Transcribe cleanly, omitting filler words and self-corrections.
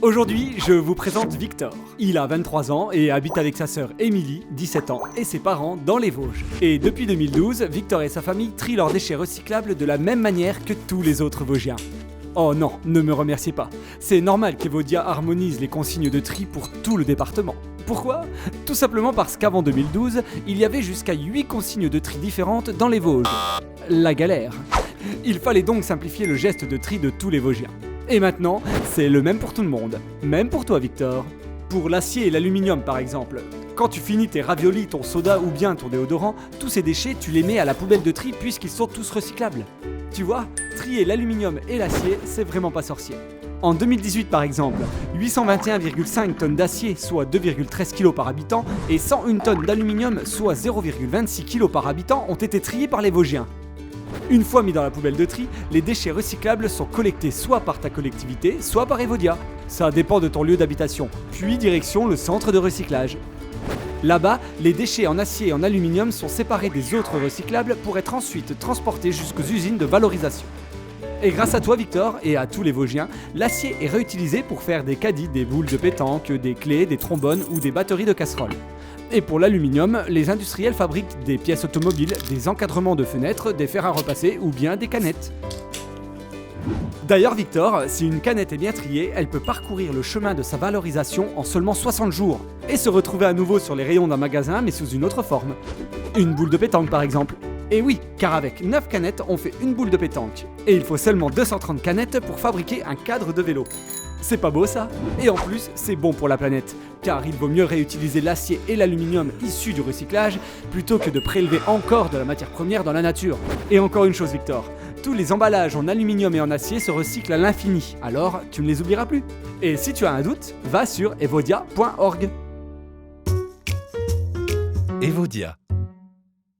Aujourd'hui, je vous présente Victor. Il a 23 ans et habite avec sa sœur Émilie, 17 ans, et ses parents dans les Vosges. Et depuis 2012, Victor et sa famille trient leurs déchets recyclables de la même manière que tous les autres Vosgiens. Oh non, ne me remerciez pas. C'est normal qu'Evodia harmonise les consignes de tri pour tout le département. Pourquoi ? Tout simplement parce qu'avant 2012, il y avait jusqu'à 8 consignes de tri différentes dans les Vosges. La galère. Il fallait donc simplifier le geste de tri de tous les Vosgiens. Et maintenant, c'est le même pour tout le monde. Même pour toi, Victor. Pour l'acier et l'aluminium, par exemple. Quand tu finis tes raviolis, ton soda ou bien ton déodorant, tous ces déchets, tu les mets à la poubelle de tri puisqu'ils sont tous recyclables. Tu vois, trier l'aluminium et l'acier, c'est vraiment pas sorcier. En 2018 par exemple, 821,5 tonnes d'acier, soit 2,13 kg par habitant, et 101 tonnes d'aluminium, soit 0,26 kg par habitant, ont été triés par les Vosgiens. Une fois mis dans la poubelle de tri, les déchets recyclables sont collectés soit par ta collectivité, soit par Evodia. Ça dépend de ton lieu d'habitation, puis direction le centre de recyclage. Là-bas, les déchets en acier et en aluminium sont séparés des autres recyclables pour être ensuite transportés jusqu'aux usines de valorisation. Et grâce à toi Victor et à tous les Vosgiens, l'acier est réutilisé pour faire des caddies, des boules de pétanque, des clés, des trombones ou des batteries de casseroles. Et pour l'aluminium, les industriels fabriquent des pièces automobiles, des encadrements de fenêtres, des fers à repasser ou bien des canettes. D'ailleurs Victor, si une canette est bien triée, elle peut parcourir le chemin de sa valorisation en seulement 60 jours et se retrouver à nouveau sur les rayons d'un magasin mais sous une autre forme. Une boule de pétanque par exemple. Et oui, car avec 9 canettes, on fait une boule de pétanque. Et il faut seulement 230 canettes pour fabriquer un cadre de vélo. C'est pas beau ça ? Et en plus, c'est bon pour la planète, car il vaut mieux réutiliser l'acier et l'aluminium issus du recyclage plutôt que de prélever encore de la matière première dans la nature. Et encore une chose Victor, tous les emballages en aluminium et en acier se recyclent à l'infini, alors tu ne les oublieras plus. Et si tu as un doute, va sur evodia.org. Evodia,